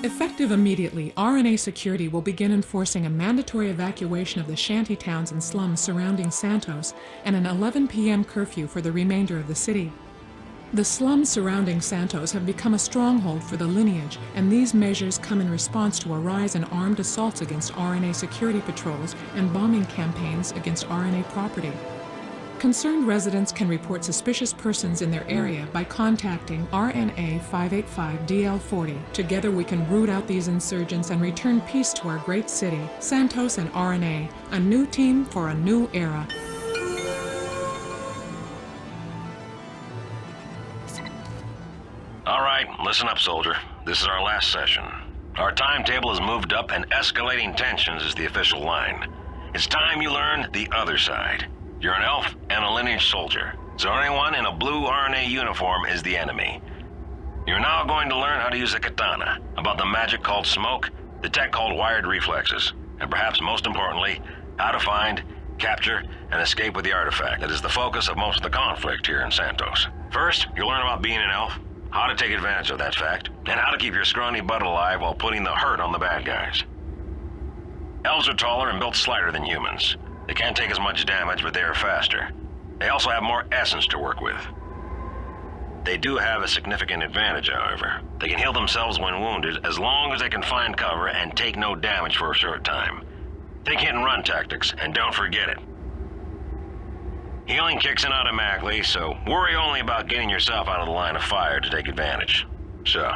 Effective immediately, RNA Security will begin enforcing a mandatory evacuation of the shanty towns and slums surrounding Santos and an 11 p.m. curfew for the remainder of the city. The slums surrounding Santos have become a stronghold for the lineage, and these measures come in response to a rise in armed assaults against RNA security patrols and bombing campaigns against RNA property. Concerned residents can report suspicious persons in their area by contacting RNA 585DL40. Together we can root out these insurgents and return peace to our great city. Santos and RNA, a new team for a new era. All right, listen up, soldier. This is our last session. Our timetable has moved up and escalating tensions is the official line. It's time you learn the other side. You're an elf and a lineage soldier, so anyone in a blue RNA uniform is the enemy. You're now going to learn how to use a katana, about the magic called smoke, the tech called wired reflexes, and perhaps most importantly, how to find, capture, and escape with the artifact that is the focus of most of the conflict here in Santos. First, you'll learn about being an elf, how to take advantage of that fact, and how to keep your scrawny butt alive while putting the hurt on the bad guys. Elves are taller and built slighter than humans. They can't take as much damage, but they are faster. They also have more essence to work with. They do have a significant advantage, however. They can heal themselves when wounded as long as they can find cover and take no damage for a short time. Think hit and run tactics, and don't forget it. Healing kicks in automatically, so worry only about getting yourself out of the line of fire to take advantage. So,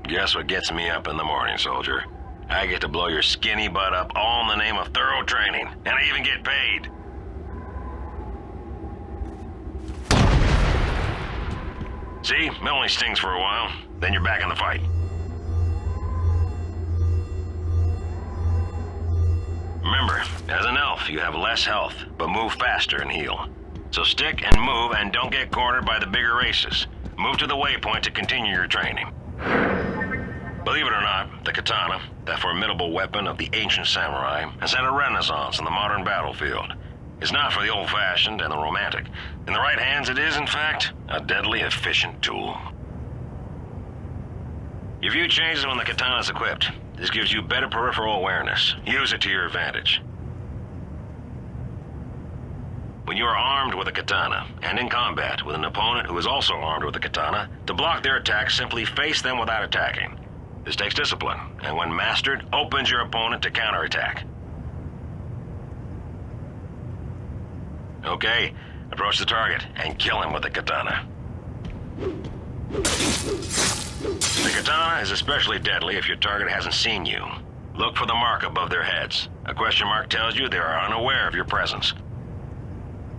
guess what gets me up in the morning, soldier? I get to blow your skinny butt up all in the name of thorough training, and I even get paid. See? It only stings for a while, then you're back in the fight. Remember, as an elf, you have less health, but move faster and heal. So stick and move and don't get cornered by the bigger races. Move to the waypoint to continue your training. Believe it or not, the katana, that formidable weapon of the ancient samurai, has had a renaissance in the modern battlefield. It's not for the old-fashioned and the romantic. In the right hands, it is, in fact, a deadly efficient tool. Your view changes when the katana is equipped. This gives you better peripheral awareness. Use it to your advantage. When you are armed with a katana, and in combat with an opponent who is also armed with a katana, to block their attack, simply face them without attacking. This takes discipline, and when mastered, opens your opponent to counterattack. Okay, approach the target and kill him with the katana. The katana is especially deadly if your target hasn't seen you. Look for the mark above their heads. A question mark tells you they are unaware of your presence.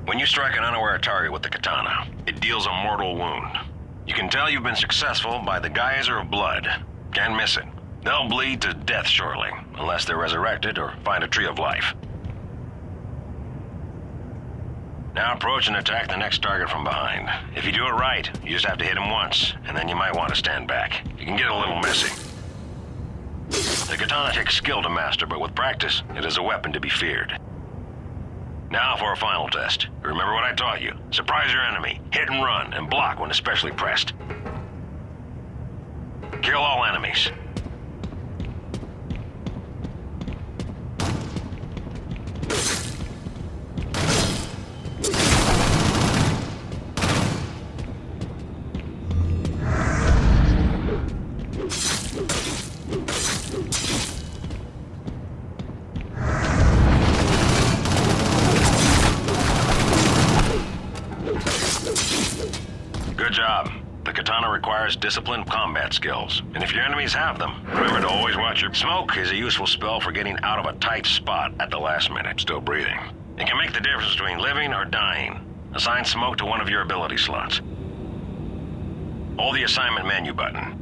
When you strike an unaware target with the katana, it deals a mortal wound. You can tell you've been successful by the geyser of blood. Can't miss it. They'll bleed to death shortly, unless they're resurrected or find a tree of life. Now approach and attack the next target from behind. If you do it right, you just have to hit him once, and then you might want to stand back. You can get a little messy. The katana takes skill to master, but with practice, it is a weapon to be feared. Now for a final test. Remember what I taught you. Surprise your enemy, hit and run, and block when especially pressed. Kill all enemies. Good job. The katana requires disciplined combat skills, and if your enemies have them, remember to always watch your... Smoke is a useful spell for getting out of a tight spot at the last minute, still breathing. It can make the difference between living or dying. Assign smoke to one of your ability slots. Hold the assignment menu button.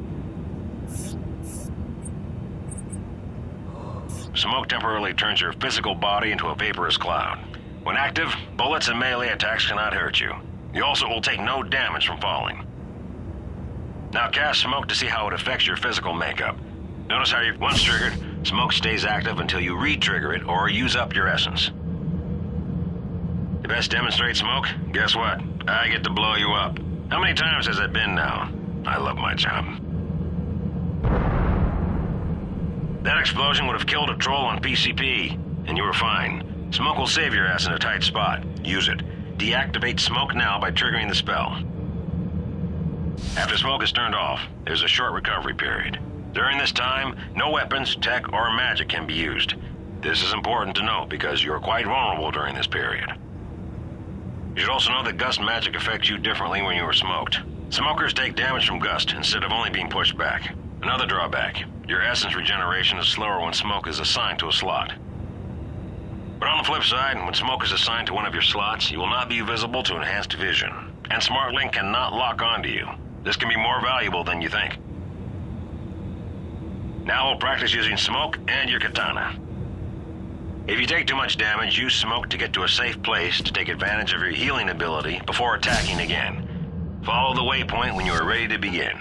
Smoke temporarily turns your physical body into a vaporous cloud. When active, bullets and melee attacks cannot hurt you. You also will take no damage from falling. Now cast smoke to see how it affects your physical makeup. Notice how once triggered, smoke stays active until you re-trigger it or use up your essence. To best demonstrate smoke, guess what? I get to blow you up. How many times has it been now? I love my job. That explosion would have killed a troll on PCP, and you were fine. Smoke will save your ass in a tight spot. Use it. Deactivate smoke now by triggering the spell. After smoke is turned off, there's a short recovery period. During this time, no weapons, tech, or magic can be used. This is important to note because you're quite vulnerable during this period. You should also know that gust magic affects you differently when you are smoked. Smokers take damage from gust instead of only being pushed back. Another drawback, your essence regeneration is slower when smoke is assigned to a slot. But on the flip side, when smoke is assigned to one of your slots, you will not be visible to enhanced vision, and SmartLink cannot lock onto you. This can be more valuable than you think. Now we'll practice using smoke and your katana. If you take too much damage, use smoke to get to a safe place to take advantage of your healing ability before attacking again. Follow the waypoint when you are ready to begin.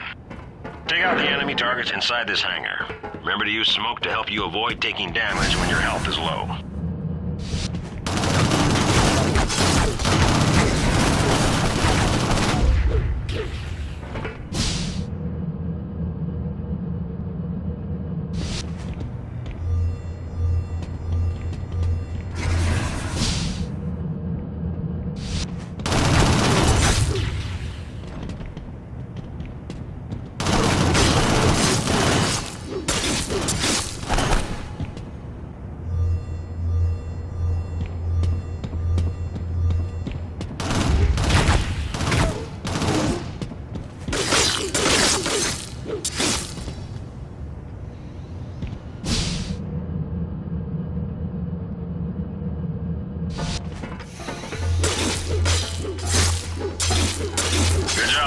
Take out the enemy targets inside this hangar. Remember to use smoke to help you avoid taking damage when your health is low.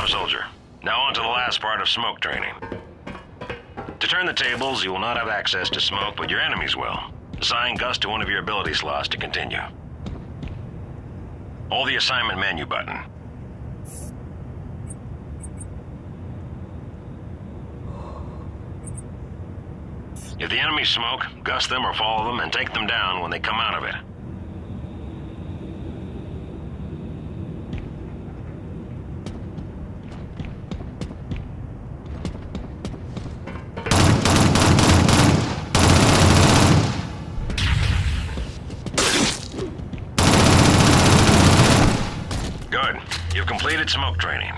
Soldier. Now on to the last part of smoke training. To turn the tables, you will not have access to smoke, but your enemies will. Assign gust to one of your ability slots to continue. Hold the assignment menu button. If the enemies smoke, gust them or follow them and take them down when they come out of it. You've completed smoke training.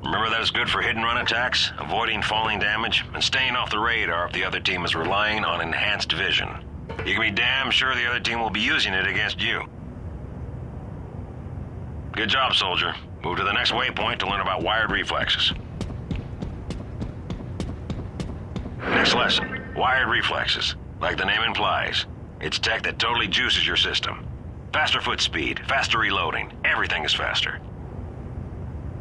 Remember that is good for hit-and-run attacks, avoiding falling damage, and staying off the radar if the other team is relying on enhanced vision. You can be damn sure the other team will be using it against you. Good job, soldier. Move to the next waypoint to learn about wired reflexes. Next lesson, wired reflexes. Like the name implies, it's tech that totally juices your system. Faster foot speed, faster reloading, everything is faster.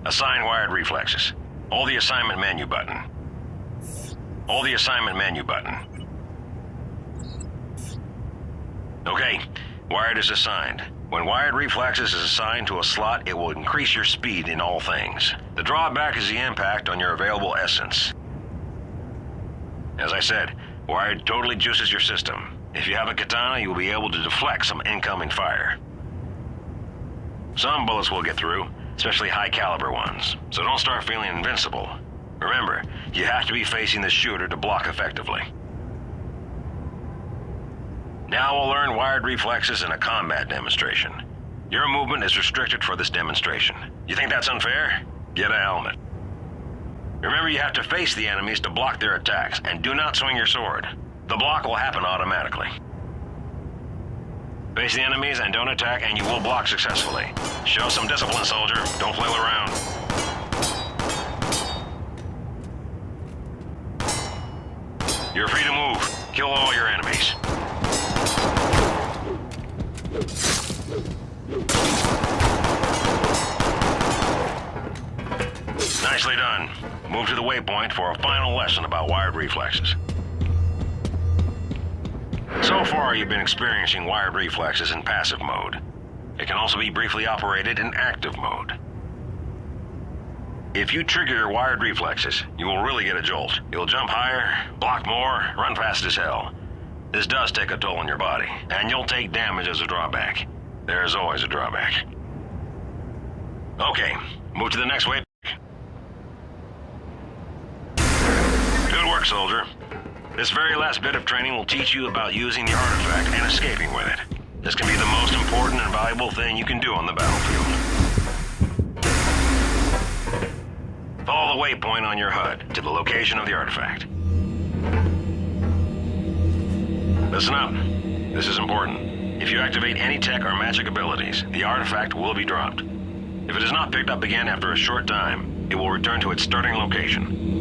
Assign wired reflexes. Hold the assignment menu button. Hold the assignment menu button. Okay, wired is assigned. When wired reflexes is assigned to a slot, it will increase your speed in all things. The drawback is the impact on your available essence. As I said, wired totally juices your system. If you have a katana, you will be able to deflect some incoming fire. Some bullets will get through, especially high-caliber ones, so don't start feeling invincible. Remember, you have to be facing the shooter to block effectively. Now we'll learn wired reflexes in a combat demonstration. Your movement is restricted for this demonstration. You think that's unfair? Get a helmet. Remember, you have to face the enemies to block their attacks, and do not swing your sword. The block will happen automatically. Face the enemies and don't attack, and you will block successfully. Show some discipline, soldier. Don't flail around. You're free to move. Kill all your enemies. Nicely done. Move to the waypoint for a final lesson about wired reflexes. So far, you've been experiencing wired reflexes in passive mode. It can also be briefly operated in active mode. If you trigger your wired reflexes, you will really get a jolt. You'll jump higher, block more, run fast as hell. This does take a toll on your body, and you'll take damage as a drawback. There is always a drawback. Okay, move to the next waypoint. Good work, soldier. This very last bit of training will teach you about using the artifact and escaping with it. This can be the most important and valuable thing you can do on the battlefield. Follow the waypoint on your HUD to the location of the artifact. Listen up. This is important. If you activate any tech or magic abilities, the artifact will be dropped. If it is not picked up again after a short time, it will return to its starting location.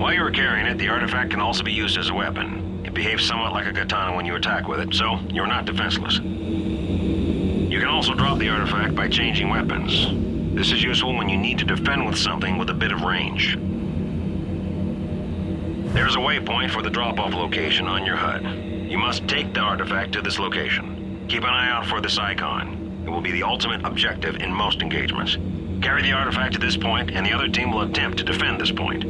While you are carrying it, the artifact can also be used as a weapon. It behaves somewhat like a katana when you attack with it, so you're not defenseless. You can also drop the artifact by changing weapons. This is useful when you need to defend with something with a bit of range. There's a waypoint for the drop-off location on your HUD. You must take the artifact to this location. Keep an eye out for this icon. It will be the ultimate objective in most engagements. Carry the artifact to this point, and the other team will attempt to defend this point.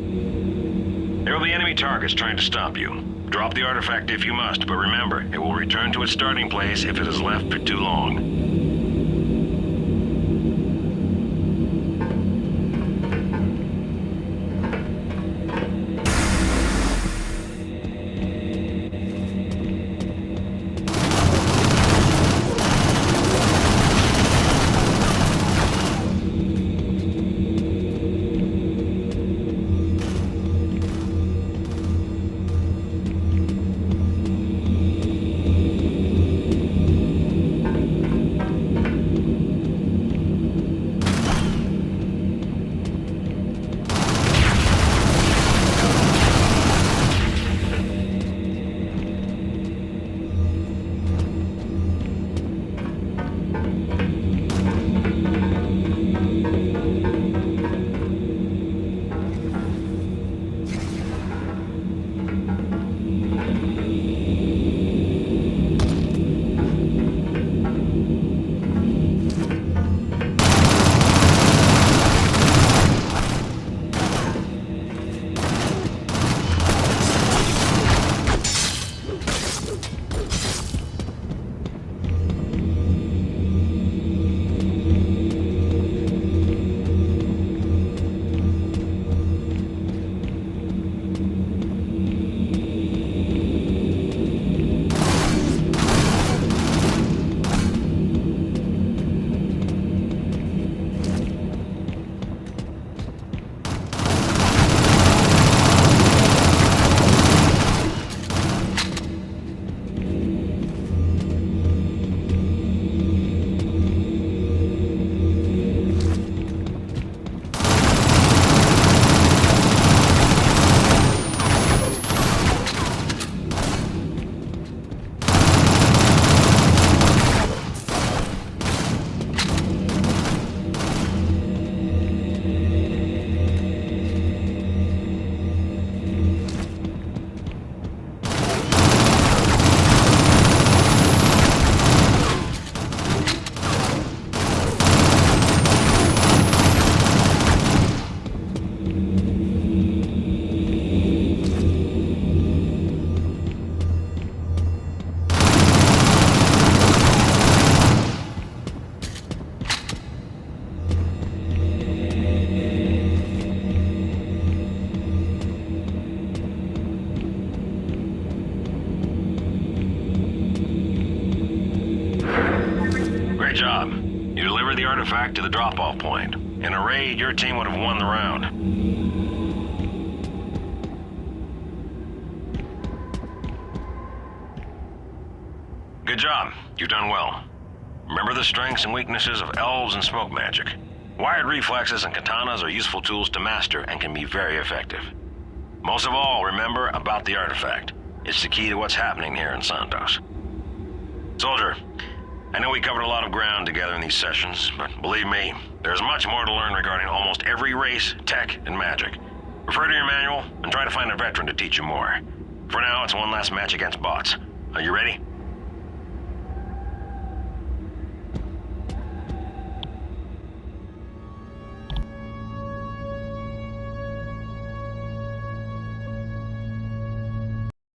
There will be enemy targets trying to stop you. Drop the artifact if you must, but remember, it will return to its starting place if it is left for too long. Great job. You delivered the artifact to the drop-off point. In a raid, your team would have won the round. Good job. You've done well. Remember the strengths and weaknesses of elves and smoke magic. Wired reflexes and katanas are useful tools to master and can be very effective. Most of all, remember about the artifact. It's the key to what's happening here in Santos. Soldier, I know we covered a lot of ground together in these sessions, but believe me, there's much more to learn regarding almost every race, tech, and magic. Refer to your manual and try to find a veteran to teach you more. For now, it's one last match against bots. Are you ready?